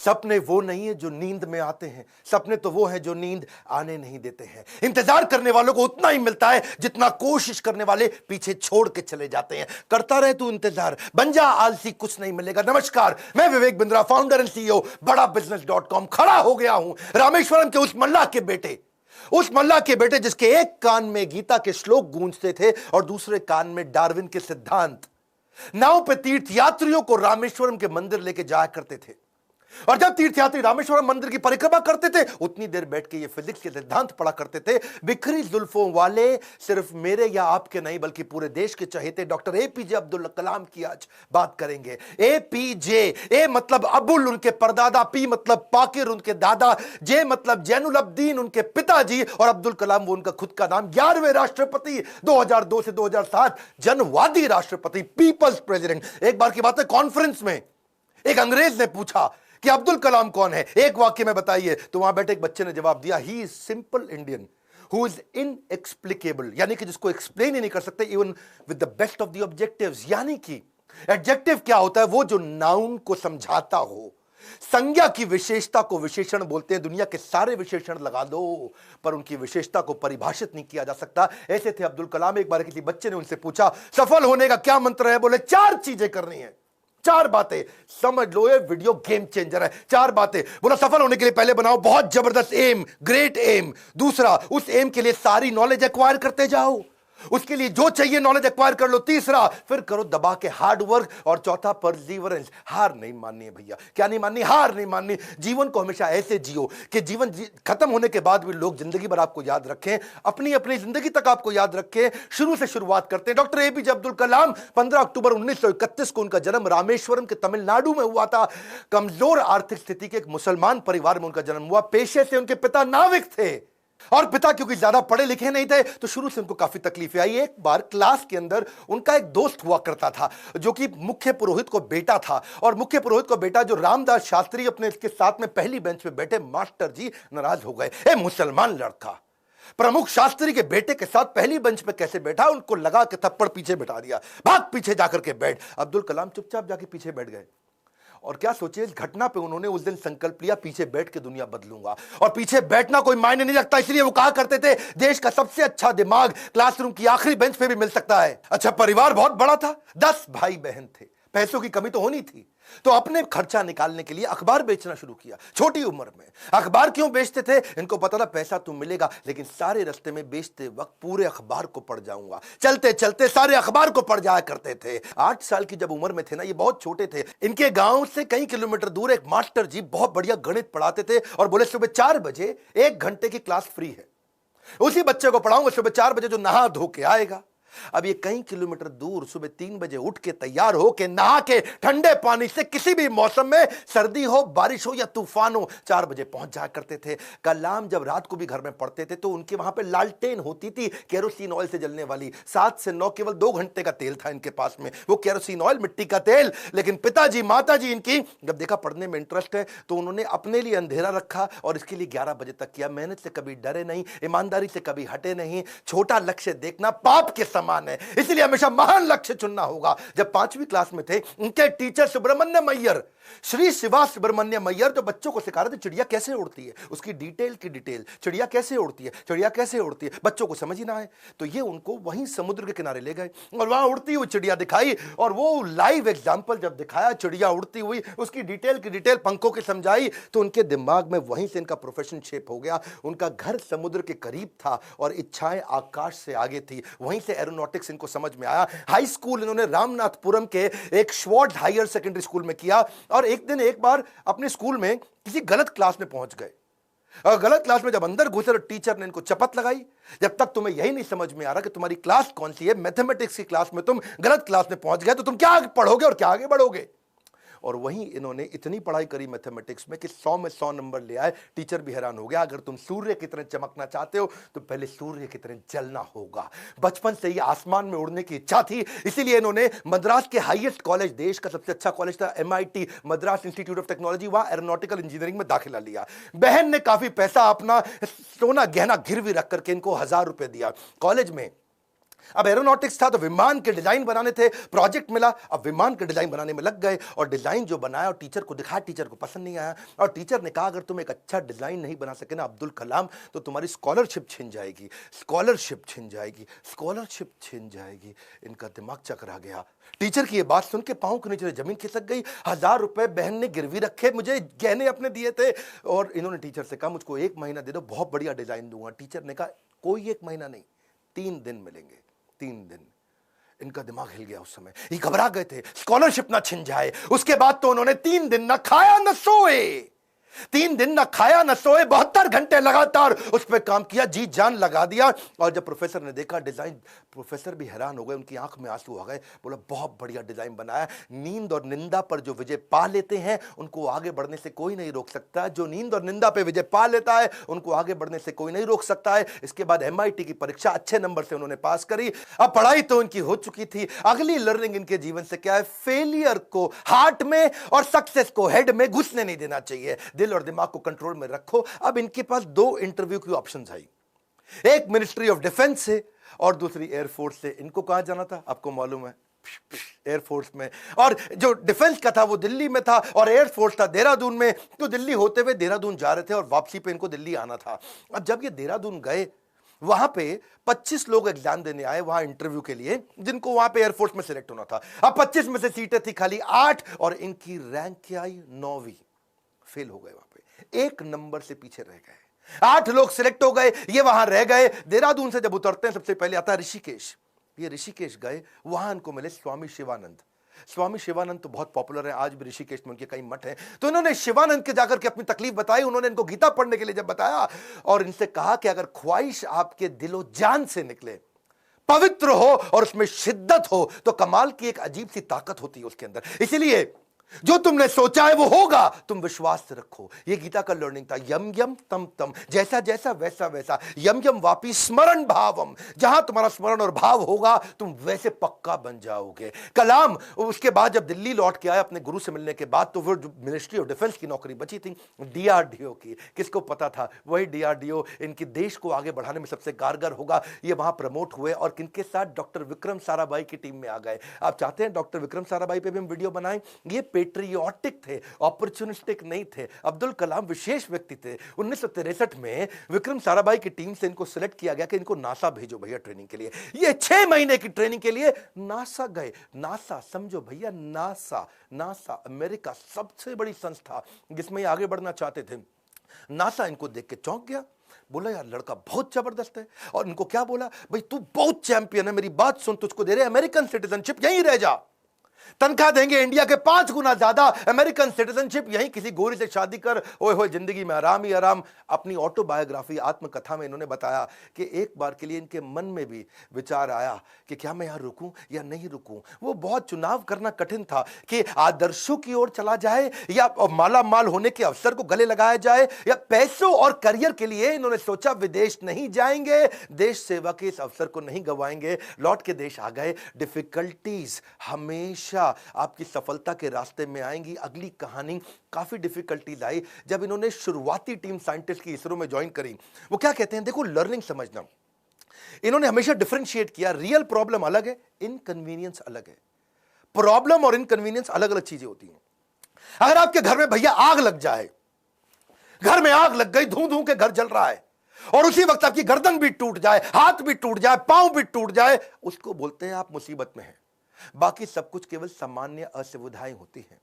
सपने वो नहीं है जो नींद में आते हैं, सपने तो वो हैं जो नींद आने नहीं देते हैं। इंतजार करने वालों को उतना ही मिलता है जितना कोशिश करने वाले पीछे छोड़ के चले जाते हैं। करता रहे तू इंतजार, बन जा आलसी, कुछ नहीं मिलेगा। नमस्कार, मैं Vivek Bindra, founder and CEO बड़ा बिजनेस.com। खड़ा हो गया हूं रामेश्वरम के उस मल्लाह के बेटे जिसके एक कान में गीता के श्लोक गूंजते थे और दूसरे कान में डार्विन के सिद्धांत। नाव पे तीर्थ यात्रियों को रामेश्वरम के मंदिर लेके जाया करते थे, और जब तीर्थयात्री रामेश्वरम मंदिर की परिक्रमा करते थे उतनी देर बैठ के ये फिजिक्स के सिद्धांत पढ़ा करते थे। बिखरी जुल्फों वाले सिर्फ मेरे या आपके नहीं बल्कि पूरे देश के चहेते डॉक्टर एपीजे अब्दुल कलाम की आज बात करेंगे। एपीजे, ए मतलब अबुल उनके परदादा, पी मतलब पाकिर उनके दादा, जे मतलब जैनुल अब्दीन उनके पिताजी, और अब्दुल कलाम वो उनका खुद का नाम। 11वें राष्ट्रपति, 2002 से 2007 जनवादी राष्ट्रपति, पीपल्स प्रेसिडेंट। एक बार की बात है, कॉन्फ्रेंस में एक अंग्रेज ने पूछा कि अब्दुल कलाम कौन है, एक वाक्य में बताइए। तो वहां बैठे एक बच्चे ने जवाब दिया, he is simple Indian who is inexplicable, यानी कि जिसको एक्सप्लेन ही नहीं कर सकते even with the best of the objectives. यानी कि एडजेक्टिव क्या होता है? वो जो नाउन को समझाता हो। संज्ञा की विशेषता को विशेषण बोलते हैं। दुनिया के सारे विशेषण लगा दो पर उनकी विशेषता को परिभाषित नहीं किया जा सकता। ऐसे थे अब्दुल कलाम। एक बार किसी बच्चे ने उनसे पूछा, सफल होने का क्या मंत्र है? बोले 4 चीजें करनी है, 4 बातें। समझ लो ये वीडियो गेम चेंजर है। 4 बातें। बोला सफल होने के लिए पहले बनाओ बहुत जबरदस्त एम, ग्रेट एम। दूसरा, उस एम के लिए सारी नॉलेज एक्वायर करते जाओ, उसके लिए जो चाहिए नॉलेज एक्वायर कर लो। तीसरा, फिर करो दबा के हार्ड वर्क। और चौथा, परसीवरेंस। हार नहीं माननी है भैया। क्या नहीं माननी? हार नहीं माननी। जीवन को हमेशा ऐसे जियो कि जीवन खत्म होने के बाद भी लोग जिंदगी भर आपको याद रखें, अपनी अपनी जिंदगी तक आपको याद रखें। शुरू से शुरुआत करते हैं। डॉक्टर एपीजे अब्दुल कलाम, 15 अक्टूबर 1931 को उनका जन्म रामेश्वरम के तमिलनाडु में हुआ था। कमजोर आर्थिक स्थिति के एक मुसलमान परिवार में उनका जन्म हुआ। पेशे से उनके पिता नाविक थे, और पिता क्योंकि ज्यादा पढ़े लिखे नहीं थे तो शुरू से उनको काफी तकलीफें आई। एक बार क्लास के अंदर उनका एक दोस्त हुआ करता था जो कि मुख्य पुरोहित को बेटा था, और मुख्य पुरोहित को बेटा जो रामदास शास्त्री अपने इसके साथ में पहली बेंच पे बैठे मास्टर जी नाराज हो गए। ए मुसलमान लड़का प्रमुख शास्त्री के बेटे के साथ पहली बेंच पे कैसे बैठा? उनको लगा के थप्पड़ पीछे बैठा दिया, भाग पीछे जाकर के बैठ। अब्दुल कलाम चुपचाप जाके पीछे बैठ गए। और क्या सोचिए, इस घटना पे उन्होंने उस दिन संकल्प लिया, पीछे बैठ के दुनिया बदलूंगा। और पीछे बैठना कोई मायने नहीं रखता, इसलिए वो कहा करते थे देश का सबसे अच्छा दिमाग क्लासरूम की आखिरी बेंच पे भी मिल सकता है। अच्छा, परिवार बहुत बड़ा था, 10 भाई बहन थे। पैसों की कमी तो होनी थी, तो अपने खर्चा निकालने के लिए अखबार बेचना शुरू किया। छोटी उम्र में अखबार क्यों बेचते थे? इनको पता था पैसा तो मिलेगा, लेकिन सारे रास्ते में बेचते वक्त पूरे अखबार को पढ़ जाऊंगा। चलते चलते सारे अखबार को पढ़ जाया करते थे। 8 साल की जब उम्र में थे ना, ये बहुत छोटे थे, इनके गांव से कई किलोमीटर दूर एक मास्टर जी बहुत बढ़िया गणित पढ़ाते थे और बोले सुबह 4 बजे 1 घंटे की क्लास फ्री है, उसी बच्चे को पढ़ाऊंगा सुबह 4 बजे जो नहा धो के आएगा। अब ये कई किलोमीटर दूर सुबह 3 बजे उठ के तैयार हो के नहा के ठंडे पानी से किसी भी मौसम में, सर्दी हो बारिश हो या तूफान हो, 4 बजे पहुंच जाया करते थे। कलाम जब रात को भी घर में पढ़ते थे तो उनके वहां पे लालटेन होती थी, केरोसिन ऑयल से जलने वाली। 7 से 9 केवल 2 घंटे का तेल था इनके पास में, वो केरोसिन ऑयल, मिट्टी का तेल। लेकिन पिताजी माताजी इनकी जब देखा पढ़ने में इंटरेस्ट है तो उन्होंने अपने लिए अंधेरा रखा और इसके लिए 11 बजे तक किया। मेहनत से कभी डरे नहीं, ईमानदारी से कभी हटे नहीं। छोटा लक्ष्य देखना पाप के समान है, इसलिए हमेशा महान लक्ष्य चुनना होगा। जब 5वीं क्लास में थे, उनके टीचर सुब्रमण्यम अय्यर, श्री शिवा सुब्रमण्यम अय्यर, जो बच्चों को सिखा रहे थे चिड़िया कैसे उड़ती है, उसकी डिटेल की डिटेल, चिड़िया कैसे उड़ती है, चिड़िया कैसे उड़ती है, बच्चों को समझ ही ना आए तो ये उनको वहीं समुद्र के किनारे ले गए और वहां उड़ती हुई चिड़िया दिखाई। और वो लाइव एग्जाम्पल जब दिखाया चिड़िया उड़ती हुई, उसकी डिटेल की डिटेल पंखों की समझाई, तो उनके दिमाग में वहीं से इनका प्रोफेशन शेप हो गया। उनका घर समुद्र के करीब था और इच्छाएं आकाश से आगे थी, वहीं से एरोनॉटिक्स इनको समझ में आया। हाई स्कूल इन्होंने रामनाथपुरम के एक श्वार्ट हायर सेकेंडरी स्कूल में किया। और एक दिन एक बार अपने स्कूल में किसी गलत क्लास में पहुंच गए, और गलत क्लास में जब अंदर घुसे तो टीचर ने इनको चपत लगाई, जब तक तुम्हें यही नहीं समझ में आ रहा कि तुम्हारी क्लास कौन सी है, मैथमेटिक्स की क्लास में तुम गलत क्लास में पहुंच गए तो तुम क्या पढ़ोगे और क्या आगे बढ़ोगे। और वहीं इन्होंने इतनी पढ़ाई करी मैथमेटिक्स में कि 100 में 100 नंबर ले आए। टीचर भी हैरान हो गया, अगर तुम सूर्य की तरह चमकना चाहते हो तो पहले सूर्य की तरह जलना होगा। बचपन से ही आसमान में उड़ने की इच्छा थी, इसीलिए इन्होंने मद्रास के हाईएस्ट कॉलेज, देश का सबसे अच्छा कॉलेज था MIT, Madras institute of technology, वहां एरोनॉटिकल इंजीनियरिंग में दाखिला लिया। बहन ने काफी पैसा अपना सोना गहना गिरवी रख करके इनको 1000 रुपए दिया। कॉलेज में अब एरोनॉटिक्स था तो विमान के डिजाइन बनाने थे, प्रोजेक्ट मिला, अब विमान के डिजाइन बनाने में लग गए और डिजाइन जो बनाया और टीचर को दिखाया, टीचर को पसंद नहीं आया और टीचर ने कहा अगर तुम एक अच्छा डिजाइन नहीं बना सके ना अब्दुल कलाम तो तुम्हारी स्कॉलरशिप छिन जाएगी, स्कॉलरशिप छिन जाएगी, स्कॉलरशिप छिन जाएगी। इनका दिमाग चकरा गया। टीचर की ये बात सुन के पांव के नीचे जमीन खिसक गई। 1000 रुपए बहन ने गिरवी रखे, मुझे गहने अपने दिए थे और इन्होंने टीचर से कहा मुझको 1 महीना दे दो, बहुत बढ़िया डिजाइन दूंगा। टीचर ने कहा कोई 1 महीना नहीं, 3 दिन मिलेंगे, 3 दिन। इनका दिमाग हिल गया। उस समय ये घबरा गए थे स्कॉलरशिप ना छिन जाए। उसके बाद तो उन्होंने 3 दिन ना खाया ना सोए, 3 दिन ना खाया ना सोए, 72 घंटे लगातार उस पर काम किया, जी जान लगा दिया। और जब प्रोफेसर ने देखा डिजाइन, प्रोफेसर भी हैरान हो गए, उनकी आंख में आंसू आ गए। बोला बहुत बढ़िया डिजाइन बनाया। नींद और निंदा पर जो विजय पा लेते हैं उनको आगे बढ़ने से कोई नहीं रोक सकता। जो नींद और निंदा पे विजय पा लेता है उनको आगे बढ़ने से कोई नहीं रोक सकता है। इसके बाद MIT की परीक्षा अच्छे नंबर से उन्होंने पास करी। अब पढ़ाई तो उनकी हो चुकी थी। अगली लर्निंग इनके जीवन से क्या है? फेलियर को हार्ट में और सक्सेस को हेड में घुसने नहीं देना चाहिए। दिल और दिमाग को कंट्रोल में रखो। अब इनके पास 2 इंटरव्यू की ऑप्शंस आई, एक मिनिस्ट्री ऑफ डिफेंस से और दूसरी एयरफोर्स से। इनको कहां जाना था आपको मालूम है? एयरफोर्स में। और जो डिफेंस का था वो दिल्ली में था और एयरफोर्स था देहरादून में। तो दिल्ली होते हुए देहरादून जा रहे थे और वापसी पे इनको दिल्ली आना था। अब जब ये देहरादून गए वहां पे 25 लोग एग्जाम देने आए वहां इंटरव्यू के लिए, जिनको वहां पे एयरफोर्स में सिलेक्ट होना था। अब 25 में से सीटें थी खाली 8 और इनकी रैंक क्या आई? 9वीं। फेल हो गए, वहां पे 1 नंबर से पीछे रह गए। 8 लोग सिलेक्ट हो गए, ये वहां रह गए। देहरादून से जब उतरते हैं सबसे पहले आता है ऋषिकेश। ये ऋषिकेश गए, वहां इनको मिले स्वामी शिवानंद। स्वामी शिवानंद तो बहुत पॉपुलर है, आज भी ऋषिकेश में उनके कई मठ हैं। तो इन्होंने शिवानंद के जाकर के अपनी तकलीफ बताई। उन्होंने इनको गीता पढ़ने के लिए जब बताया और इनसे कहा कि अगर ख्वाहिश आपके दिलो जान से निकले, पवित्र हो और उसमें शिद्दत हो तो कमाल की एक अजीब सी ताकत होती है उसके अंदर। इसीलिए जो तुमने सोचा है वो होगा, तुम विश्वास से रखो। ये गीता का लर्निंग था। यम यम तम तम, जैसा जैसा वैसा वैसा। यम यम वापी स्मरण भावम, जहां तुम्हारा स्मरण और भाव होगा तुम वैसे पक्का बन जाओगे। कलाम उसके बाद जब दिल्ली लौट के आए अपने गुरु से मिलने के बाद, तो वो मिनिस्ट्री ऑफ डिफेंस की नौकरी बची थी DRDO की। किसको पता था वही DRDO इनके देश को आगे बढ़ाने में सबसे कारगर होगा। ये वहां प्रमोट हुए और किनके साथ? डॉक्टर विक्रम साराभाई की टीम में आ गए। आप चाहते हैं डॉक्टर विक्रम साराभाई पे भी हम वीडियो बनाएं? ये पेट्रियोटिक थे, ऑपर्चुनिस्टिक नहीं थे। अब्दुल कलाम विशेष व्यक्ति थे। 1963 में विक्रम साराभाई की टीम से इनको सिलेक्ट किया गया कि इनको नासा भेजो भैया ट्रेनिंग के लिए। ये 6 महीने की ट्रेनिंग के लिए नासा गए। नासा समझो भैया, नासा, नासा अमेरिका सबसे बड़ी संस्था जिसमें आगे बढ़ना चाहते थे। नासा इनको देख के चौंक गया, बोला यार लड़का बहुत जबरदस्त है। और इनको क्या बोला? भाई तू बहुत चैंपियन है, मेरी बात सुन, तुझको दे रहे अमेरिकन सिटीजनशिप, यहीं रह जा, तनख्वाह देंगे इंडिया के 5 गुना ज्यादा, अमेरिकन सिटीजनशिप, यहीं किसी गोरी से शादी कर, ओए होए जिंदगी में आराम ही आराम। अपनी ऑटोबायोग्राफी, आत्मकथा में इन्होंने बताया कि एक बार के लिए इनके मन में भी विचार आया कि क्या मैं यहां रुकूं या नहीं रुकूं। वो बहुत चुनाव करना कठिन था कि आदर्शों की ओर चला जाए या माला माल होने के अवसर को गले लगाया जाए या पैसों और करियर के लिए इन्होंने सोचा विदेश नहीं जाएंगे, देश सेवा के इस अवसर को नहीं गंवाएंगे। लौट के देश आ गए। डिफिकल्टीज हमेशा आपकी सफलता के रास्ते में आएंगी। अगली कहानी काफी डिफिकल्टीज आई जब इन्होंने शुरुआती टीम साइंटिस्ट की इसरो में ज्वाइन करी। वो क्या कहते हैं, देखो लर्निंग समझना, इन्होंने हमेशा डिफरेंशिएट किया। रियल प्रॉब्लम अलग है, इनकन्वीनियंस अलग है। प्रॉब्लम और इनकन्वीनियंस अलग अलग चीजें होती हैं। अगर आपके घर में भैया आग लग जाए, घर में आग लग गई, धू धू के घर जल रहा है और उसी वक्त आपकी गर्दन भी टूट जाए, हाथ भी टूट जाए, पांव भी टूट जाए, उसको बोलते हैं आप मुसीबत में हैं। बाकी सब कुछ केवल सामान्य असुविधाएं होती हैं।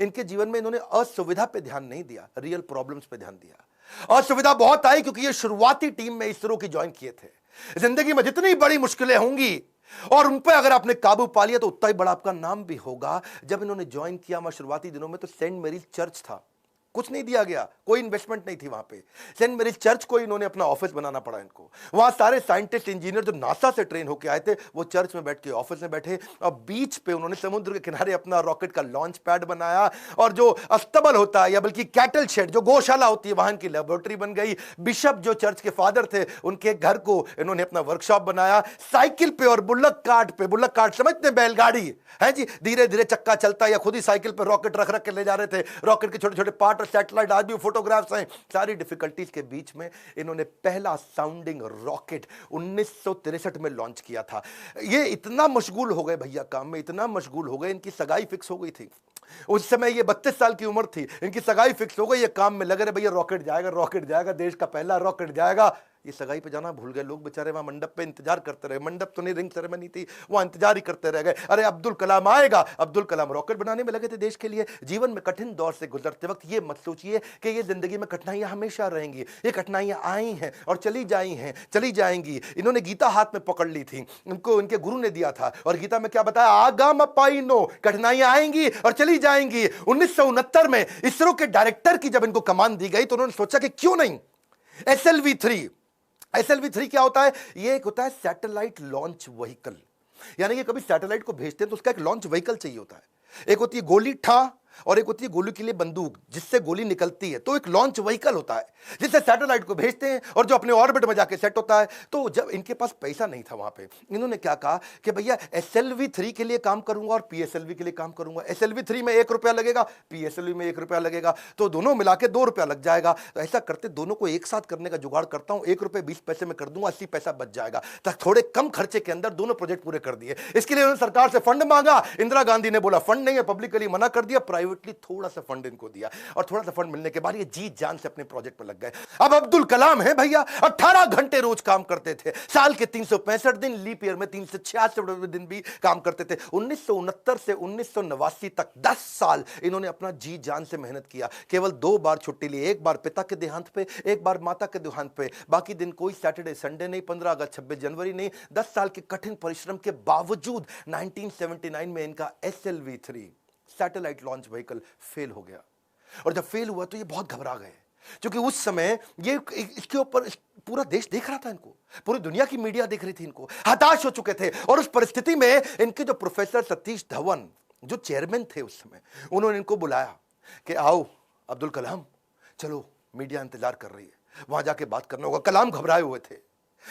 इनके जीवन में इन्होंने असुविधा पे ध्यान नहीं दिया, रियल प्रॉब्लम्स पे ध्यान दिया। असुविधा बहुत आई क्योंकि ये शुरुआती टीम में इसरो की ज्वाइन किए थे। जिंदगी में जितनी बड़ी मुश्किलें होंगी और उन पर अगर आपने काबू पा लिया तो उतना ही बड़ा आपका नाम भी होगा। जब इन्होंने ज्वाइन किया वहां शुरुआती दिनों में तो सेंट मैरीज चर्च था, कुछ नहीं दिया गया, कोई इन्वेस्टमेंट नहीं थी वहां पे। सेंट मैरीज चर्च को इन्होंने अपना ऑफिस बनाना पड़ा इनको। वहां सारे साइंटिस्ट इंजीनियर जो नासा से ट्रेन होकर आए थे वो चर्च में बैठ के ऑफिस में बैठे और बीच पे उन्होंने समुद्र के किनारे अपना रॉकेट का लॉन्च पैड बनाया और जो अस्तबल होता है या बल्कि कैटल शेड जो गौशाला होती है वहां की लेबोरेटरी बन गई। बिशप जो चर्च के फादर थे उनके घर को इन्होंने अपना वर्कशॉप बनाया। साइकिल पे और बुल्लक कार्ट समझते हैं, बैलगाड़ी है जी, धीरे धीरे चक्का चलता या खुद ही साइकिल पे रॉकेट रख रख के ले जा रहे थे। रॉकेट के छोटे छोटे पार्ट वाटर सैटेलाइट, आज भी फोटोग्राफ्स हैं। सारी डिफिकल्टीज के बीच में इन्होंने पहला साउंडिंग रॉकेट 1963 में लॉन्च किया था। ये इतना मशगूल हो गए भैया काम में, इतना मशगूल हो गए, इनकी सगाई फिक्स हो गई थी। उस समय ये 32 साल की उम्र थी, इनकी सगाई फिक्स हो गई, ये काम में लगे रहे, भैया रॉकेट जाएगा, रॉकेट जाएगा, देश का पहला रॉकेट जाएगा। ये सगाई पे जाना भूल गए लोग बेचारे, वहां मंडप पे इंतजार करते रहे। मंडप तो नहीं, रिंग सेरेमनी थी, वहां इंतजार ही करते रह गए। अरे अब्दुल कलाम आएगा, अब्दुल कलाम रॉकेट बनाने में लगे थे देश के लिए। जीवन में कठिन दौर से गुजरते वक्त ये मत सोचिए कि ये जिंदगी में कठिनाइयां हमेशा रहेंगी। ये कठिनाइयां आई हैं और चली जाई हैं, चली जाएंगी। इन्होंने गीता हाथ में पकड़ ली थी, इनको इनके गुरु ने दिया था, और गीता में क्या बताया, आगाम पाइनो, कठिनाइयां आएंगी और चली जाएंगी। 1969 में इसरो के डायरेक्टर की जब इनको कमान दी गई तो उन्होंने सोचा कि क्यों नहीं SLV-3। SLV-3 क्या होता है? ये एक होता है सैटेलाइट लॉन्च व्हीकल, यानी कि कभी सैटेलाइट को भेजते हैं तो उसका एक लॉन्च व्हीकल चाहिए होता है। एक होती है गोली ठा और एक होती है गोली के लिए बंदूक जिससे गोली निकलती है, तो एक लॉन्च व्हीकल होता है जिससे सैटेलाइट को भेजते हैं और जो अपने ऑर्बिट में जाके सेट होता है। तो जब इनके पास पैसा नहीं था वहां पे, इन्होंने क्या कहा कि भैया SLV-3 के लिए काम करूंगा और PSLV के लिए काम करूंगा। SLV-3 में 1 रुपया लगेगा, PSLV में 1 रुपया लगेगा, तो दोनों मिला के 2 रुपया लग जाएगा। तो ऐसा करते दोनों को एक साथ करने का जुगाड़ करता हूं, 1 रुपये 20 पैसे में कर दूंगा, 80 पैसा बच जाएगा। तक थोड़े कम खर्चे के अंदर दोनों प्रोजेक्ट पूरे कर दिए। इसके लिए उन्होंने सरकार से फंड मांगा, इंदिरा गांधी ने बोला फंड नहीं है, पब्लिकली मना कर दिया, प्राइवेटली थोड़ा सा फंड इनको दिया, और थोड़ा सा फंड मिलने के बाद ये जी जान से अपने प्रोजेक्ट पर लग गए। अब अब्दुल कलाम है भैया, 18 घंटे रोज काम करते थे, साल के 365 दिन, लीप ईयर में 366 दिन भी काम करते थे। 1969 से 1989 तक 10 साल इन्होंने अपना जी जान से मेहनत किया। केवल 2 बार छुट्टी ली, एक बार पिता के देहांत पे, एक बार माता के देहांत पे। बाकी दिन कोई सैटरडे संडे नहीं, 15 अगस्त 26 जनवरी नहीं। 10 साल के कठिन परिश्रम के बावजूद 1979 में इनका SLV-3 satellite launch vehicle fail हो गया। और जब फेल हुआ तो ये बहुत घबरा गए, क्योंकि उस समय ये इसके ऊपर पूरा देश देख रहा था इनको, पूरी दुनिया की मीडिया देख रही थी इनको, हताश हो चुके थे। और उस परिस्थिति में इनके जो प्रोफेसर सतीश धवन जो चेयरमैन थे उस समय, उन्होंने इनको बुलाया कि आओ अब्दुल कलाम, चलो मीडिया इंतजार कर रही है, वहां जाके बात करना होगा। कलाम घबराए हुए थे,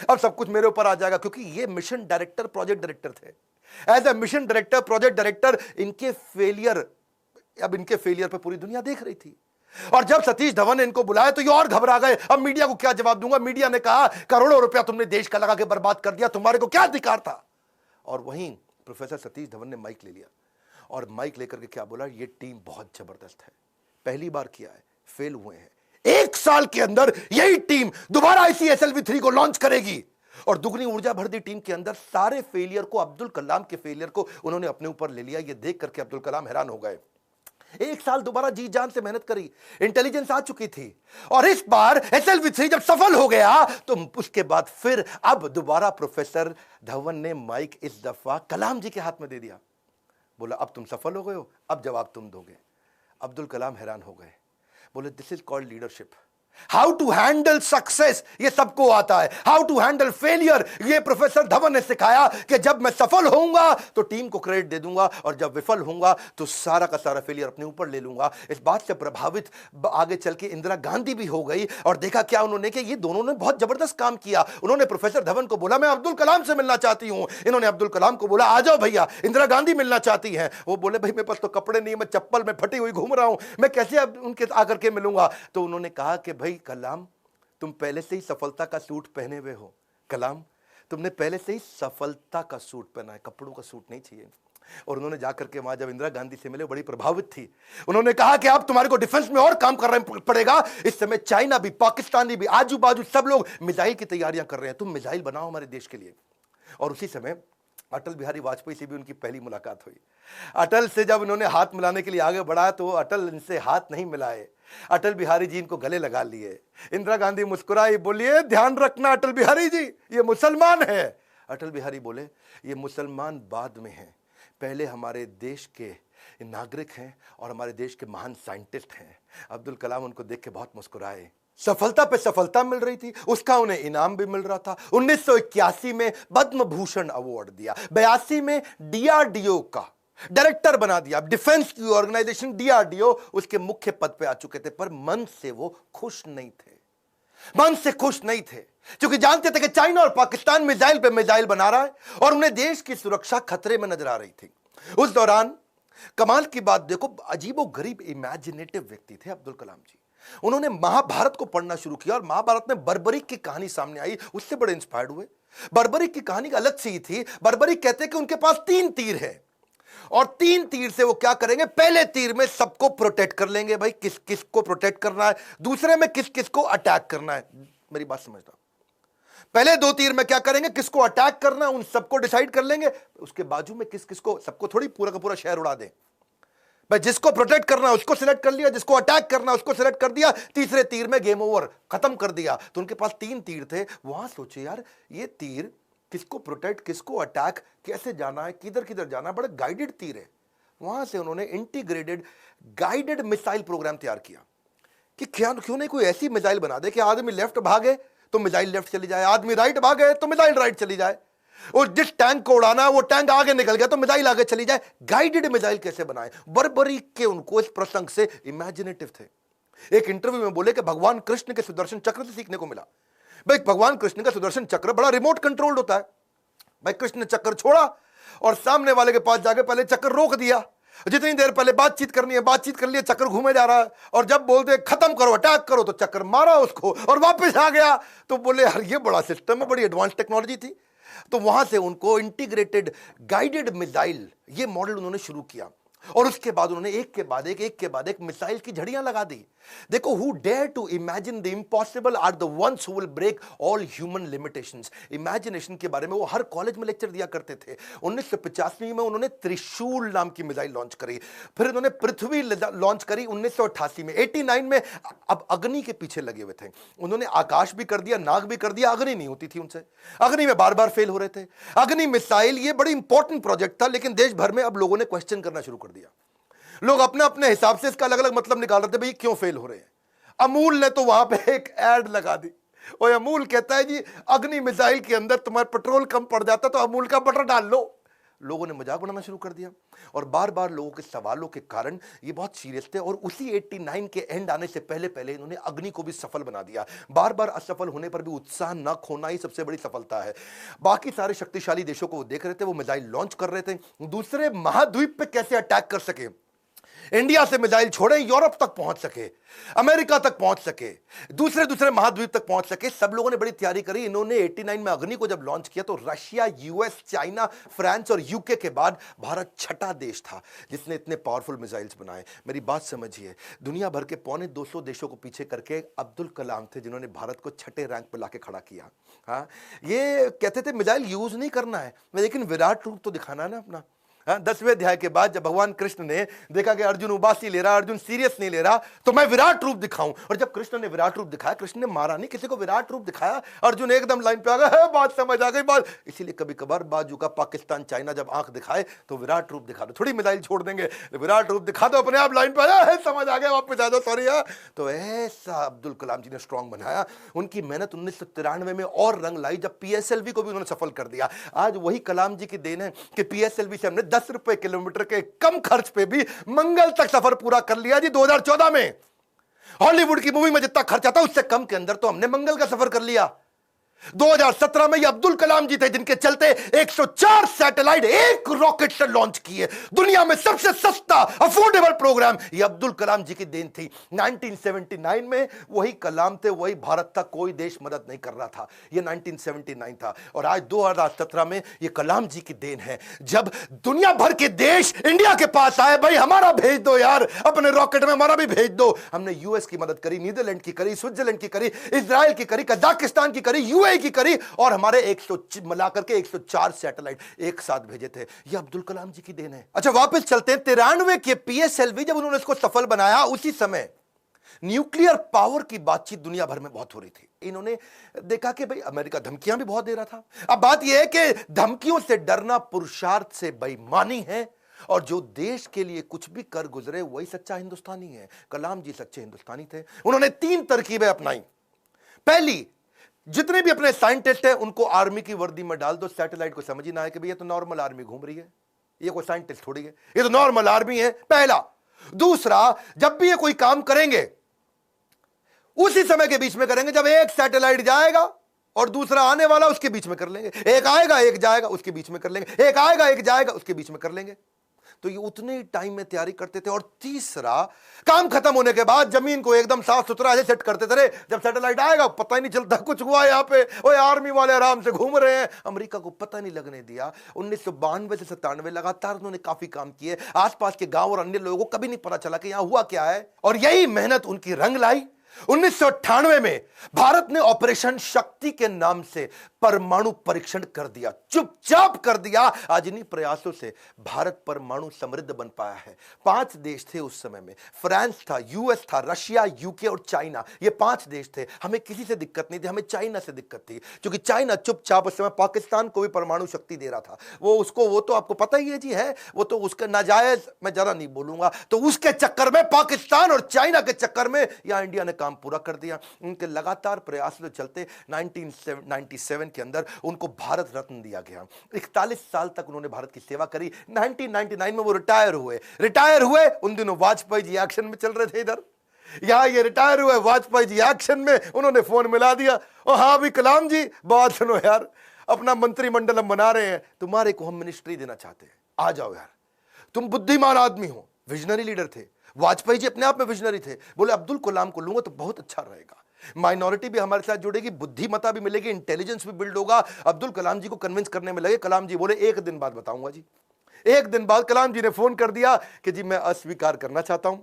अब सब कुछ मेरे ऊपर आ जाएगा, क्योंकि ये मिशन डायरेक्टर, प्रोजेक्ट डायरेक्टर थे। As a mission director, project director, इनके फेलियर पे पूरी दुनिया देख रही थी। और जब सतीश धवन ने इनको बुलाया तो ये और घबरा गए, अब मीडिया को क्या जवाब दूंगा। मीडिया ने कहा करोड़ों रुपया तुमने देश का लगा के बर्बाद कर दिया, तुम्हारे को क्या अधिकार था। और वहीं प्रोफेसर सतीश धवन ने माइक ले लिया और माइक लेकर के क्या बोला, ये टीम बहुत जबरदस्त है, पहली बार किया है, फेल हुए हैं, 1 साल के अंदर यही टीम दोबारा इसी SLV-3 को लॉन्च करेगी। और दुगनी ऊर्जा भर दी टीम के अंदर। सारे फेलियर को, अब्दुल कलाम के फेलियर को उन्होंने अपने ऊपर ले लिया। ये देख करके अब्दुल कलाम हैरान हो गए। 1 साल दोबारा जी जान से मेहनत करी, इंटेलिजेंस आ चुकी थी, और इस बार SLV-3 जब सफल हो गया तो उसके बाद फिर अब दोबारा प्रोफेसर धवन ने माइक इस दफा कलाम जी के हाथ में दे दिया। बोला अब तुम सफल हो गए हो, अब जवाब तुम दोगे। अब्दुल कलाम हैरान हो गए, बोले this is called leadership. How to handle success ये सबको आता है, हाउ टू हैंडल फेलियर ये प्रोफेसर धवन ने सिखाया कि जब मैं सफल होऊंगा तो टीम को क्रेडिट दे दूंगा, और जब विफल होऊंगा तो सारा का सारा फेलियर अपने ऊपर ले लूंगा। इस बात से प्रभावित आगे चल के इंदिरा गांधी भी हो गई, और देखा क्या उन्होंने कि ये दोनों ने बहुत जबरदस्त काम किया। उन्होंने प्रोफेसर धवन को बोला मैं अब्दुल कलाम से मिलना चाहती हूं, इन्होंने अब्दुल कलाम को बोला आ जाओ भैया, इंदिरा गांधी मिलना चाहती हैं। वो बोले भाई मेरे पास तो कपड़े नहीं, मैं चप्पल में फटी हुई घूम रहा हूं, मैं कैसे अब उनके आकर के मिलूंगा। तो उन्होंने कहा कि भाई कलाम तुम पहले से ही सफलता का सूट पहने हुए हो, कलाम तुमने पहले से ही सफलता का सूट पहना है, कपड़ों का सूट नहीं चाहिए। और उन्होंने जाकर के वहां जब इंदिरा गांधी से मिले, बड़ी प्रभावित थी। उन्होंने कहा कि अब तुम्हारे को डिफेंस में और काम करना पड़ेगा। इस समय चाइना भी, पाकिस्तानी भी, आजू बाजू सब लोग मिसाइल की तैयारियां कर रहे हैं, तुम मिसाइल बनाओ हमारे देश के लिए। और उसी समय अटल बिहारी वाजपेयी से भी उनकी पहली मुलाकात हुई। अटल से जब उन्होंने हाथ मिलाने के लिए आगे बढ़ा तो अटल इनसे हाथ नहीं मिलाए, अटल बिहारी जी इनको गले लगा लिए। इंदिरा गांधी मुस्कुराई, बोलिए ध्यान रखना अटल बिहारी जी ये मुसलमान है। अटल बिहारी बोले ये मुसलमान बाद में हैं, पहले हमारे देश के नागरिक हैं और हमारे देश के महान साइंटिस्ट हैं। अब्दुल कलाम उनको देख के बहुत मुस्कुराए। सफलता पे सफलता मिल रही थी, उसका उन्हें इनाम भी मिल रहा था। 1981 में पद्म भूषण अवार्ड दिया, 82 में DRDO का डायरेक्टर बना दिया। डिफेंस की ऑर्गेनाइजेशन DRDO उसके मुख्य पद पे आ चुके थे, पर मन से वो खुश नहीं थे, मन से खुश नहीं थे, क्योंकि जानते थे कि चाइना और पाकिस्तान मिसाइल पे मिसाइल बना रहा है और उन्हें देश की सुरक्षा खतरे में नजर आ रही थी। उस दौरान कमाल की बात देखो, अजीबो गरीब इमेजिनेटिव व्यक्ति थे अब्दुल कलाम जी। उन्होंने महाभारत को पढ़ना शुरू किया और महाभारत में बर्बरीक की कहानी सामने आई, उससे बड़े इंस्पायर्ड हुए। बर्बरीक की कहानी अलग सी थी। बर्बरीक कहते हैं कि उनके पास 3 तीर है और 3 तीर से वो क्या करेंगे, पहले तीर में सबको प्रोटेक्ट कर लेंगे, भाई किस किस को प्रोटेक्ट करना है, दूसरे में किस किस को अटैक करना है। मेरी बात समझना, पहले 2 तीर में क्या करेंगे, किसको अटैक करना है उन सबको डिसाइड कर लेंगे, उसके बाजू में किस किस को, सबको थोड़ी पूरा का पूरा शहर उड़ा दें। भाई जिसको प्रोटेक्ट करना है उसको सिलेक्ट कर लिया, जिसको अटैक करना है उसको सिलेक्ट कर दिया, तीसरे तीर में गेम ओवर, खत्म कर दिया। तो उनके पास 3 तीर थे। वहां सोचे यार ये तीर किसको प्रोटेक्ट, किसको अटैक, कैसे जाना है, किधर किधर जाना है, बड़ा गाइडेड तीर है। वहां से उन्होंने इंटीग्रेटेड गाइडेड मिसाइल प्रोग्राम तैयार किया कि क्यों नहीं कोई ऐसी मिसाइल बना दे कि आदमी लेफ्ट भागे तो मिसाइल लेफ्ट चली जाए, आदमी राइट भागे तो मिसाइल राइट चली जाए, और जिस टैंक को उड़ाना है वो टैंक आगे निकल गया तो मिसाइल आगे चली जाए। गाइडेड मिसाइल कैसे बनाए, बर्बरीक के उनको इस प्रसंग से इमेजिनेटिव थे। एक इंटरव्यू में बोले कि भगवान कृष्ण के सुदर्शन चक्र से सीखने को मिला। भाई भगवान कृष्ण का सुदर्शन चक्र बड़ा रिमोट कंट्रोल्ड होता है। भाई कृष्ण ने चक्कर छोड़ा और सामने वाले के पास जाके पहले चक्कर रोक दिया, जितनी देर पहले बातचीत करनी है बातचीत कर लिया, चक्कर घूमे जा रहा है, और जब बोलते खत्म करो अटैक करो तो चक्कर मारा उसको और वापस आ गया। तो बोले यार ये बड़ा सिस्टम है, बड़ी एडवांस टेक्नोलॉजी थी। तो वहां से उनको इंटीग्रेटेड गाइडेड मिसाइल ये मॉडल उन्होंने शुरू किया और उसके बाद उन्होंने एक के बाद एक मिसाइल की झड़ियां लगा दी। देखो, who dare to imagine the impossible are the ones who will break all human limitations. Imagination के बारे में वो हर कॉलेज में लेक्चर दिया करते थे। 1985 में उन्होंने त्रिशूल नाम की मिसाइल लॉन्च करी, फिर उन्होंने पृथ्वी लॉन्च करी 1988 में। 89 में अब अग्नि के पीछे लगे हुए थे। उन्होंने आकाश भी कर दिया, नाग भी कर दिया, अग्नि नहीं होती थी उनसे, अग्नि में बार बार फेल हो रहे थे। अग्नि मिसाइल ये बड़ी इंपॉर्टेंट प्रोजेक्ट था, लेकिन देश भर में अब लोगों ने क्वेश्चन करना शुरू कर दिया। लोग अपने अपने हिसाब से इसका अलग अलग मतलब निकाल रहे थे, भाई क्यों फेल हो रहे हैं। अमूल ने तो वहां पे एक एड लगा दी, और अमूल कहता है जी अग्नि मिसाइल के अंदर तुम्हारा पेट्रोल कम पड़ जाता तो अमूल का बटर डाल लो। लोगों ने मजाक बनाना शुरू कर दिया और बार बार लोगों के सवालों के कारण ये बहुत सीरियस थे, और उसी 89 के एंड आने से पहले पहले इन्होंने अग्नि को भी सफल बना दिया। बार बार असफल होने पर भी उत्साह न खोना ही सबसे बड़ी सफलता है। बाकी सारे शक्तिशाली देशों को वो देख रहे थे, वो मिसाइल लॉन्च कर रहे थे, दूसरे महाद्वीप पे कैसे अटैक कर सके, इंडिया से मिसाइल छोड़े यूरोप तक पहुंच सके, अमेरिका तक पहुंच सके, दूसरे महाद्वीप तक पहुंच सके। सब लोगों ने बड़ी तैयारी करी। इन्होंने 89 में अग्नि को जब लॉन्च किया तो रशिया, यूएस, चाइना, फ्रांस और यूके के बाद भारत छठा देश था जिसने इतने पावरफुल मिसाइल्स बनाए। मेरी बात समझिए, दुनिया भर के 250 देशों को पीछे करके अब्दुल कलाम थे जिन्होंने भारत को छठे रैंक पर लाके खड़ा किया। हाँ, ये कहते थे मिसाइल यूज नहीं करना है, लेकिन विराट रूप तो दिखाना है ना अपना। 10वें अध्याय के बाद जब भगवान कृष्ण ने देखा कि अर्जुन उबासी ले रहा, अर्जुन सीरियस नहीं ले रहा, तो मैं विराट रूप दिखाऊं। और जब कृष्ण ने विराट रूप दिखाया, कृष्ण ने मारा नहीं, किसी को विराट रूप दिखाया, अर्जुन एकदम लाइन पे आ गया, बात समझ आ गई बात। इसीलिए कभी कभार बाजू का पाकिस्तान, चाइना जब आंख दिखाए तो विराट रूप दिखा दो, थोड़ी मिसाइल छोड़ देंगे, विराट रूप दिखा दो, अपने आप लाइन पे आया, समझ आ गया, वापस आ जाओ, सॉरी। तो ऐसा अब्दुल कलाम जी ने स्ट्रांग बनाया। उनकी मेहनत 1993 में और रंग लाई जब पीएसएलवी को भी उन्होंने सफल कर दिया। आज वही कलाम जी की देन है कि पीएसएलवी से हमने 10 रुपए किलोमीटर के कम खर्च पे भी मंगल तक सफर पूरा कर लिया जी। 2014 में हॉलीवुड की मूवी में जितना खर्चा था उससे कम के अंदर तो हमने मंगल का सफर कर लिया। 2017 में ये अब्दुल कलाम जी थे जिनके चलते 104 सैटेलाइट एक रॉकेट से लॉन्च किए। दुनिया में सबसे सस्ता अफोर्डेबल प्रोग्राम ये अब्दुल कलाम जी की देन थी। 1979 में वही कलाम थे, वही भारत था, कोई देश मदद नहीं कर रहा था। ये 1979 था और आज 2017 में ये कलाम जी की देन है जब दुनिया भर के देश इंडिया के पास आए, भाई हमारा भेज दो यार, अपने रॉकेट में हमारा भी भेज दो। हमने यूएस की मदद करी, नीदरलैंड की करी, स्विट्जरलैंड की करी, इजराइल की करी, कजाकिस्तान की करी, यूएई की करी, और हमारे 100 मिलाकर के 104 सैटेलाइट एक साथ भेजे थे। ये अब्दुल कलाम जी की देन है। अच्छा वापस चलते हैं 93 के पीएसएलवी जब उन्होंने इसको सफल बनाया, उसी समय न्यूक्लियर पावर की बातचीत दुनिया भर में बहुत हो रही थी। इन्होंने देखा कि भाई अमेरिका धमकियां भी बहुत दे रहा था। अब बात यह है कि धमकियों से डरना पुरुषार्थ से बेईमानी है, और जो देश के लिए कुछ भी कर गुजरे वही सच्चा हिंदुस्तानी है। कलाम जी सच्चे हिंदुस्तानी थे। उन्होंने 3 तरकीबें अपनाई। पहली, जितने भी अपने साइंटिस्ट हैं उनको आर्मी की वर्दी में डाल दो, सैटेलाइट को समझ ही ना आए कि भाई ये तो नॉर्मल आर्मी घूम रही है, ये कोई साइंटिस्ट थोड़ी है, ये तो नॉर्मल आर्मी है, पहला। दूसरा, जब भी ये कोई काम करेंगे उसी समय के बीच में करेंगे जब एक सैटेलाइट जाएगा और दूसरा आने वाला, उसके बीच में कर लेंगे। एक आएगा एक जाएगा, उसके बीच में कर लेंगे। एक आएगा एक जाएगा, उसके बीच में कर लेंगे। तो ये उतने ही टाइम में तैयारी करते थे। और तीसरा, काम खत्म होने के बाद जमीन को एकदम साफ सुथरा ऐसे सेट करते थे, जब सैटेलाइट आएगा पता ही नहीं चलता कुछ हुआ यहाँ पे, ओए आर्मी वाले आराम से घूम रहे हैं। अमेरिका को पता नहीं लगने दिया। 1992 से 97 लगातार उन्होंने काफी काम किए। आसपास के गांव और अन्य लोगों को कभी नहीं पता चला कि यहां हुआ क्या है, और यही मेहनत उनकी रंग लाई। 1998 में भारत ने ऑपरेशन शक्ति के नाम से परमाणु परीक्षण कर दिया, चुपचाप कर दिया। आज इन्हीं प्रयासों से भारत परमाणु समृद्ध बन पाया है। 5 देश थे उस समय में, फ्रांस था, यूएस था, रशिया, यूके और चाइना। ये 5 देश थे। हमें किसी से दिक्कत नहीं थी, हमें चाइना से दिक्कत थी, क्योंकि चाइना चुपचाप उस समय पाकिस्तान को भी परमाणु शक्ति दे रहा था। वो तो आपको पता ही है जी, है वो तो उसका नाजायज, मैं जरा नहीं बोलूंगा। तो उसके चक्कर में, पाकिस्तान और चाइना के चक्कर में यहां इंडिया ने काम पूरा कर दिया। उनके लगातार प्रयासों के चलते 1997 के अंदर उनको भारत रत्न दिया गया। 41 साल तक उन्होंने भारत की सेवा करी। 1999 में वो रिटायर हुए। उन दिनों वाजपेयी जी एक्शन में चल रहे थे इधर, यहां ये रिटायर हुए, वाजपेयी जी एक्शन में। उन्होंने फोन मिला दिया, ओ हाँ भी कलाम जी, बात सुनो यार, अपना मंत्रिमंडल हम बना रहे हैं, तुम्हारे को हम मिनिस्ट्री देना चाहते हैं, आ जाओ यार। तुम बुद्धिमान आदमी हो, विजनरी लीडर थे। वाजपेयी जी अपने आप में विजनरी थे। बोले अब्दुल कलाम को लूंगा तो बहुत अच्छा रहेगा, माइनॉरिटी भी हमारे साथ जुड़ेगी, बुद्धिमत्ता भी मिलेगी, इंटेलिजेंस भी बिल्ड होगा। अब्दुल कलाम जी को कन्विंस करने में लगे। कलाम जी बोले 1 दिन बाद बताऊंगा जी। 1 दिन बाद कलाम जी ने फोन कर दिया कि जी मैं अस्वीकार करना चाहता हूं,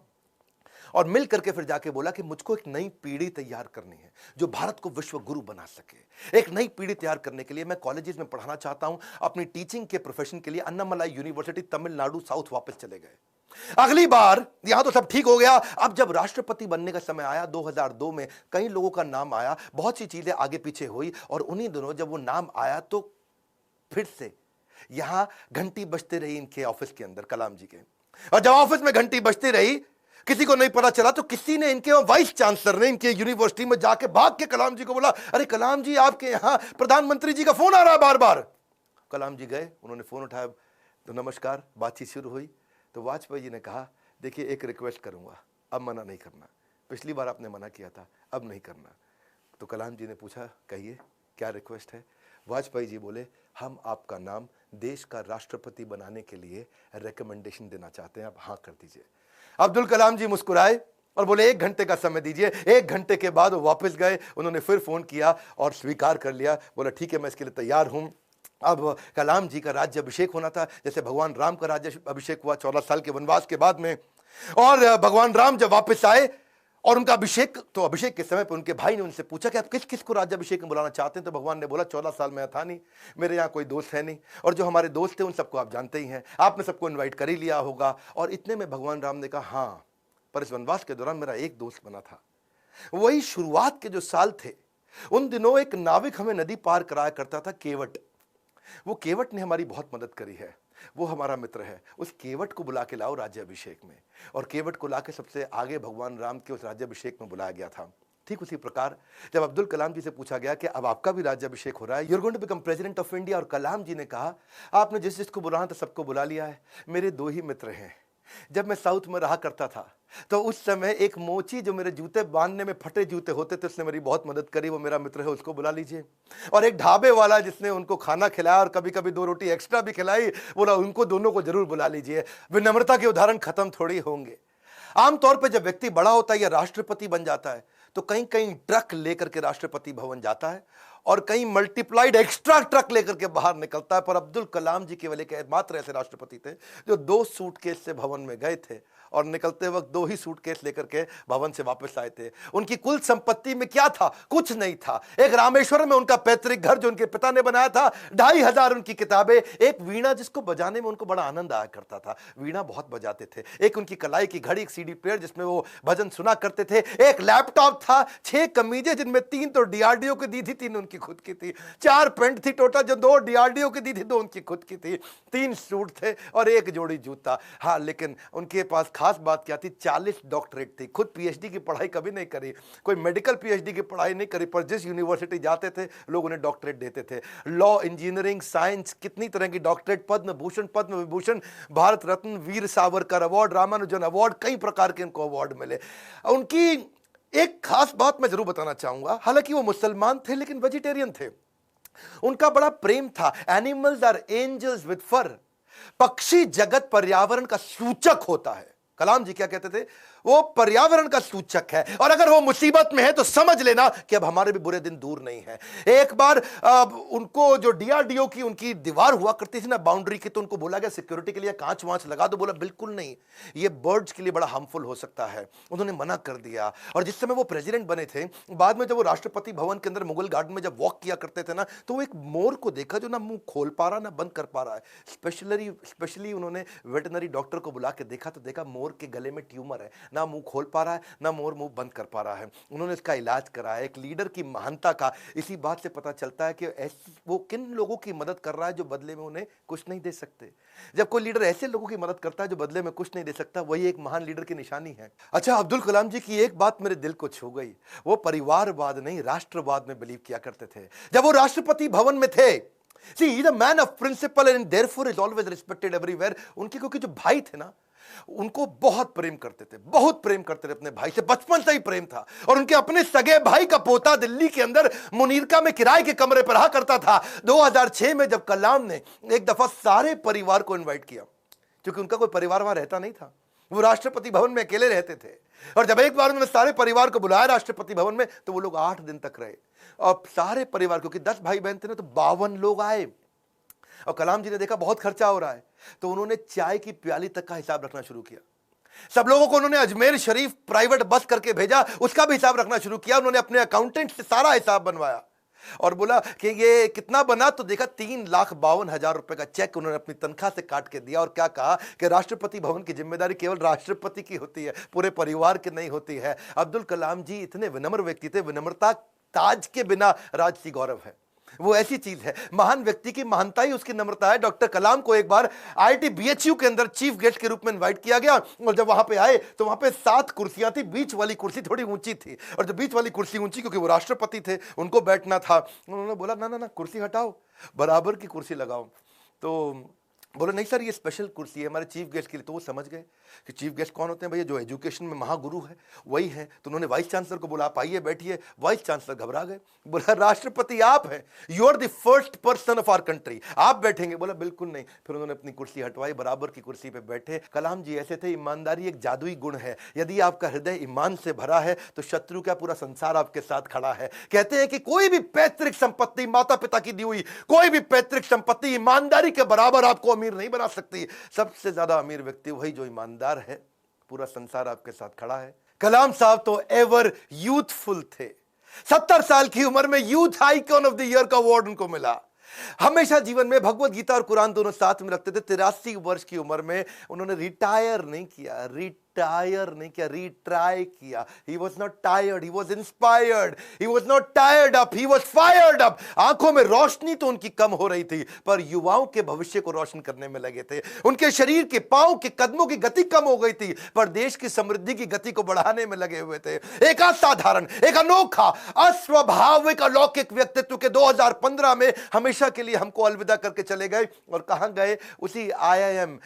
और मिल करके फिर जाके बोला कि मुझको एक नई पीढ़ी तैयार करनी है जो भारत को विश्व गुरु बना सके। एक नई पीढ़ी तैयार करने के लिए मैं कॉलेजेस में पढ़ाना चाहता हूं। अपनी टीचिंग के प्रोफेशन के लिए अन्नामलाई यूनिवर्सिटी तमिलनाडु साउथ वापस चले गए। अगली बार यहां तो सब ठीक हो गया। अब जब राष्ट्रपति बनने का समय आया 2002 में, कई लोगों का नाम आया, बहुत सी चीजें आगे पीछे हुई, और उन्हीं दिनों जब वो नाम आया तो फिर से यहां घंटी बजती रही इनके ऑफिस के अंदर, कलाम जी के। और जब ऑफिस में घंटी बजती रही, किसी को नहीं पता चला, तो किसी ने, इनके वाइस चांसलर ने इनके यूनिवर्सिटी में जाके भाग के कलाम जी को बोला, अरे कलाम जी आपके यहां प्रधानमंत्री जी का फोन आ रहा है बार बार। कलाम जी गए, उन्होंने फोन उठाया, तो नमस्कार, बातचीत शुरू हुई। तो वाजपेयी जी ने कहा, देखिए एक रिक्वेस्ट करूंगा, अब मना नहीं करना, पिछली बार आपने मना किया था, अब नहीं करना। तो कलाम जी ने पूछा, कहिए क्या रिक्वेस्ट है। वाजपेयी जी बोले, हम आपका नाम देश का राष्ट्रपति बनाने के लिए रिकमेंडेशन देना चाहते हैं, आप हाँ कर दीजिए। अब्दुल कलाम जी मुस्कुराए और बोले 1 घंटे का समय दीजिए। 1 घंटे के बाद वो वापस गए, उन्होंने फिर फोन किया और स्वीकार कर लिया। बोला ठीक है, मैं इसके लिए तैयार हूं। अब कलाम जी का राज्य अभिषेक होना था, जैसे भगवान राम का राज्य अभिषेक हुआ 14 साल के वनवास के बाद में। और भगवान राम जब वापस आए और उनका अभिषेक, तो अभिषेक के समय पर उनके भाई ने उनसे पूछा कि आप किस किस को राज्य अभिषेक में बुलाना चाहते हैं। तो भगवान ने बोला 14 साल में था नहीं, मेरे यहाँ कोई दोस्त है नहीं, और जो हमारे दोस्त थे उन सबको आप जानते ही हैं, आपने सबको इन्वाइट कर ही लिया होगा। और इतने में भगवान राम ने कहा, हाँ, पर इस वनवास के दौरान मेरा एक दोस्त बना था। वही शुरुआत के जो साल थे, उन दिनों एक नाविक हमें नदी पार कराया करता था, केवट। वो केवट ने हमारी बहुत मदद करी है, वो हमारा मित्र है। उस केवट को बुला के लाओ राज्याभिषेक में। और केवट को लाके सबसे आगे भगवान राम के उस राज्याभिषेक में बुलाया गया था। ठीक उसी प्रकार जब अब्दुल कलाम जी से पूछा गया कि अब आपका भी राज्याभिषेक हो रहा है, you are going to become president of India, और कलाम जी ने कहा, आपने जिस जिसको बुलाना था सबको बुला लिया है, मेरे 2 ही मित्र हैं। जब मैं साउथ में रहा करता था तो उस समय एक मोची, जो मेरे जूते बांधने में फटे जूते होते थे, उसने मेरी बहुत मदद करी, वो मेरा मित्र है, उसको बुला लीजिए। और एक ढाबे वाला जिसने उनको खाना खिलाया और कभी कभी 2 रोटी एक्स्ट्रा भी खिलाई, बोला उनको दोनों को जरूर बुला लीजिए। विनम्रता के उदाहरण खत्म थोड़ी होंगे। आमतौर पर जब व्यक्ति बड़ा होता है या राष्ट्रपति बन जाता है तो कहीं कहीं ट्रक लेकर के राष्ट्रपति भवन जाता है और कहीं मल्टीप्लाइड एक्स्ट्रा ट्रक लेकर के बाहर निकलता है। पर अब्दुल कलाम जी केवल एक मात्र ऐसे राष्ट्रपति थे जो 2 सूटकेस से भवन में गए थे और निकलते वक्त 2 ही सूटकेस लेकर के भवन से वापस आए थे। उनकी कुल संपत्ति में क्या था? कुछ नहीं था। एक रामेश्वर में उनका पैतृक घर जो उनके पिता ने बनाया था, 2500 उनकी किताबें, एक वीणा जिसको बजाने में उनको बड़ा आनंद आया करता था, वीणा बहुत बजाते थे, एक उनकी कलाई की घड़ी, एक सीडी प्लेयर जिसमें वो भजन सुना करते थे, एक लैपटॉप था, 6 कमीजें जिनमें 3 तो डीआरडीओ की दी थी, 3 उनकी खुद की थी, 4 पेंट थी टोटल जो 2 डीआरडीओ की दी थी, 2 उनकी खुद की थी, 3 सूट थे और 1 जोड़ी जूता। हाँ, लेकिन उनके पास खास बात क्या थी? 40 डॉक्टरेट थी। खुद पीएचडी की पढ़ाई कभी नहीं करी, कोई मेडिकल पीएचडी की पढ़ाई नहीं करी, पर जिस यूनिवर्सिटी जाते थे लोग उन्हें डॉक्टरेट देते थे। लॉ, इंजीनियरिंग, साइंस, कितनी तरह की doctorate, Padma Bhushan, Padma Vibhushan, Bharat Ratna, Veer Savarkar award, Ramanujan award, कई प्रकार के उनको अवार्ड मिले। उनकी एक खास बात मैं जरूर बताना चाहूंगा, हालांकि वो मुसलमान थे लेकिन वेजिटेरियन थे। उनका बड़ा प्रेम था, एनिमल्स आर एंजल्स विद फर। पक्षी जगत पर्यावरण का सूचक होता है। कलाम जी क्या कहते थे? वो पर्यावरण का सूचक है, और अगर वो मुसीबत में है तो समझ लेना कि अब हमारे भी बुरे दिन दूर नहीं है। एक बार उनको जो डीआरडीओ की उनकी दीवार हुआ करती थी ना बाउंड्री की, तो उनको बोला गया सिक्योरिटी के लिए कांच वांच लगा दो। बोला बिल्कुल नहीं, ये बर्ड्स के लिए बड़ा हार्मफुल हो सकता है। उन्होंने मना कर दिया। और जिस समय वो प्रेसिडेंट बने थे, बाद में जब वो राष्ट्रपति भवन के अंदर मुगल गार्डन में जब वॉक किया करते थे ना, तो वो एक मोर को देखा जो ना मुंह खोल पा रहा ना बंद कर पा रहा है। स्पेशली उन्होंने वेटनरी डॉक्टर को बुला के देखा, तो देखा मोर के गले में ट्यूमर है, ना मुंह खोल पा रहा है ना मोर मुंह बंद कर पा रहा है। उन्होंने इसका इलाज कराया। एक लीडर की महानता का इसी बात से पता चलता है कि वो किन लोगों की मदद कर रहा है जो बदले में उन्हें कुछ नहीं दे सकते। जब कोई लीडर ऐसे लोगों की मदद करता है जो बदले में कुछ नहीं दे सकता, वही एक महान लीडर की निशानी है। अच्छा, अब्दुल कलाम जी की एक बात मेरे दिल को छू गई। वो परिवारवाद नहीं, राष्ट्रवाद में बिलीव किया करते थे। जब वो राष्ट्रपति भवन में थे, See, he's a man of principle and therefore is always respected everywhere. उनके क्योंकि जो भाई थे ना, उनको बहुत प्रेम करते थे, बहुत प्रेम करते थे अपने भाई से, बचपन से ही प्रेम था। और उनके अपने सगे भाई का पोता दिल्ली के अंदर मुनीरका में किराए के कमरे पर रहा करता था। 2006 में जब कलाम ने एक दफा सारे परिवार को इनवाइट किया, क्योंकि उनका कोई परिवार वहां रहता नहीं था, वो राष्ट्रपति भवन में अकेले रहते थे। और जब एक बार उन्होंने सारे परिवार को बुलाया राष्ट्रपति भवन में, तो वो लोग 8 दिन तक रहे। और सारे परिवार, क्योंकि 10 भाई बहन थे ना, तो 52 लोग आए। और कलाम जी ने देखा बहुत खर्चा हो रहा है, तो उन्होंने चाय की प्याली तक का हिसाब रखना शुरू किया। सब लोगों को उन्होंने अजमेर शरीफ प्राइवेट बस करके भेजा, उसका भी हिसाब रखना शुरू किया। उन्होंने अपने अकाउंटेंट से सारा हिसाब बनवाया और बोला कि ये कितना बना, तो देखा 3,52,000 रुपए का चेक उन्होंने अपनी तनख्वाह से काट के दिया। और क्या कहा कि राष्ट्रपति भवन की जिम्मेदारी केवल राष्ट्रपति की होती है, पूरे परिवार की नहीं होती है। अब्दुल कलाम जी इतने विनम्र व्यक्ति थे, विनम्रता ताज के बिना राजसी गौरव है। वो ऐसी चीज है, महान व्यक्ति की महानता ही उसकी नम्रता है। डॉक्टर कलाम को एक बार आईआईटी बीएचयू के अंदर चीफ गेस्ट के रूप में इनवाइट किया गया, और जब वहां पे आए तो वहां पे 7 कुर्सियां थी, बीच वाली कुर्सी थोड़ी ऊंची थी, और जब बीच वाली कुर्सी ऊंची, क्योंकि वो राष्ट्रपति थे, उनको बैठना था। उन्होंने बोला ना ना ना, कुर्सी हटाओ, बराबर की कुर्सी लगाओ। तो बोले नहीं सर, ये स्पेशल कुर्सी है हमारे चीफ गेस्ट के लिए। तो वो समझ गए कि चीफ गेस्ट कौन होते हैं भैया, जो एजुकेशन में महागुरु है वही है। तो उन्होंने वाइस चांसलर को बोला, आप आइए बैठिए। वाइस चांसलर घबरा गए, बोला राष्ट्रपति आप हैं, you are the first person of our country, आप बैठेंगे। बोला बिल्कुल नहीं। फिर उन्होंने अपनी कुर्सी हटवाई, बराबर की कुर्सी पे बैठे। कलाम जी ऐसे थे, ईमानदारी एक जादुई गुण है। यदि आपका हृदय ईमान से भरा है तो शत्रु का पूरा संसार आपके साथ खड़ा है। कहते हैं कि कोई भी पैतृक संपत्ति, माता पिता की दी हुई कोई भी पैतृक संपत्ति ईमानदारी के बराबर आपको अमीर नहीं बना सकती। सबसे ज्यादा अमीर व्यक्ति वही जो ईमानदार है, पूरा संसार आपके साथ खड़ा है। कलाम साहब तो एवर यूथफुल थे। 70 साल की उम्र में youth icon of the year का अवार्ड उनको मिला। हमेशा जीवन में भगवत गीता और कुरान दोनों साथ में रखते थे। 83 वर्ष की उम्र में उन्होंने रिटायर नहीं किया, रिट्राई किया। He was not tired, he was inspired, he was not tired up, he was fired up। आंखों में रोशनी तो उनकी कम हो रही थी, पर युवाओं के भविष्य को रोशन करने में लगे थे। उनके शरीर के पांव के कदमों की गति कम हो गई थी, पर देश की समृद्धि की गति को बढ़ाने में लगे हुए थे। एक असाधारण, एक अनोखा, अस्वाभाविक, अलौकिक व्यक्तित्व के 2015 में हमेशा के लिए हमको अलविदा करके चले गए। और कहां गए? उसी IIM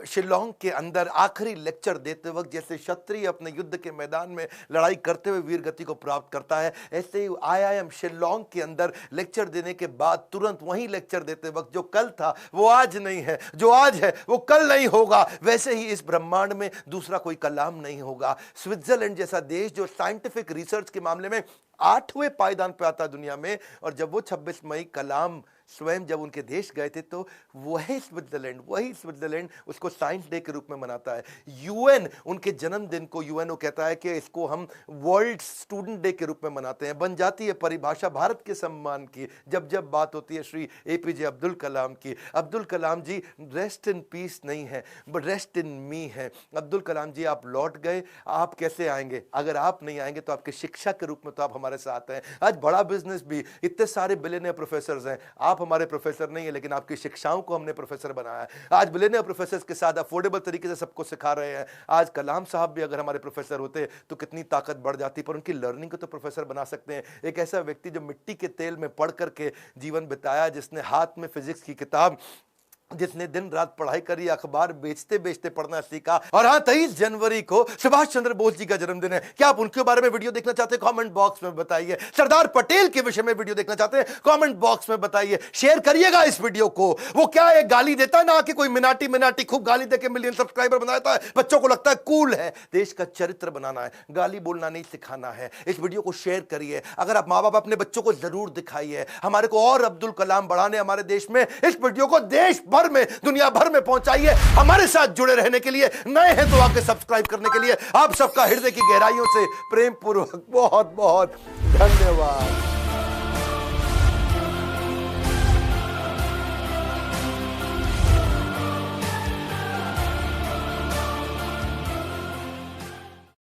शिलोंग के अंदर आखिरी लेक्चर देते वक्त जैसे क्षत्रिय अपने युद्ध के मैदान में लड़ाई करते हुए वीर गति को प्राप्त करता है, ऐसे ही IIM शिलोंग के अंदर लेक्चर देने के बाद तुरंत वहीं लेक्चर देते वक्त जो कल था वो आज नहीं है, जो आज है वो कल नहीं होगा, वैसे ही इस ब्रह्मांड में दूसरा कोई कलाम नहीं होगा। स्विट्जरलैंड जैसा देश जो साइंटिफिक रिसर्च के मामले में 8वें पायदान पे आता दुनिया में, और जब वो 26 मई कलाम स्वयं जब उनके देश गए थे, तो वही स्विट्जरलैंड उसको साइंस डे के रूप में मनाता है। यूएन उनके जन्मदिन को यूएनओ कहता है कि इसको हम वर्ल्ड स्टूडेंट डे के रूप में मनाते हैं। बन जाती है परिभाषा भारत के सम्मान की जब जब बात होती है श्री APJ अब्दुल कलाम की। अब्दुल कलाम जी रेस्ट इन पीस नहीं है, बट रेस्ट इन मी है। अब्दुल कलाम जी आप लौट गए, आप कैसे आएंगे? अगर आप नहीं आएंगे तो आपके शिक्षा के रूप में तो आप हमारे साथ हैं। आज बड़ा बिजनेस भी, इतने सारे बिलियनियर प्रोफेसर हैं, आप हमारे प्रोफेसर नहीं है, लेकिन आपकी शिक्षाओं को हमने प्रोफेसर बनाया है। आज बिलियनियर प्रोफेसर के साथ अफोर्डेबल तरीके से सबको सिखा रहे हैं। आज कलाम साहब भी अगर हमारे प्रोफेसर होते तो कितनी ताकत बढ़ जाती, पर उनकी लर्निंग को तो प्रोफेसर बना सकते हैं। एक ऐसा व्यक्ति जो मिट्टी के तेल में पढ़ करके जीवन बिताया, जिसने हाथ में फिजिक्स की किताब जिसने दिन रात पढ़ाई करी, अखबार बेचते बेचते पढ़ना सीखा। और हाँ, 23 जनवरी को सुभाष चंद्र बोस जी का जन्मदिन है। क्या आप उनके बारे में वीडियो देखना चाहते हैं? कमेंट बॉक्स में बताइए। सरदार पटेल के विषय में वीडियो देखना चाहते हैं? कमेंट बॉक्स में बताइए। शेयर करिएगा इस वीडियो को। वो क्या है, गाली देता है ना कि कोई मिनाटी खूब गाली देके मिलियन सब्सक्राइबर बनाता है, बच्चों को लगता है कूल है। देश का चरित्र बनाना है, गाली बोलना नहीं सिखाना है। इस वीडियो को शेयर करिए। अगर आप माँ बाप, अपने बच्चों को जरूर दिखाइए। हमारे को और अब्दुल कलाम बढ़ाने हमारे देश में, इस वीडियो को देश भर में, दुनिया भर में पहुंचाइए। हमारे साथ जुड़े रहने के लिए, नए हैं तो आके सब्सक्राइब करने के लिए आप सबका हृदय की गहराइयों से प्रेम पूर्वक बहुत बहुत धन्यवाद।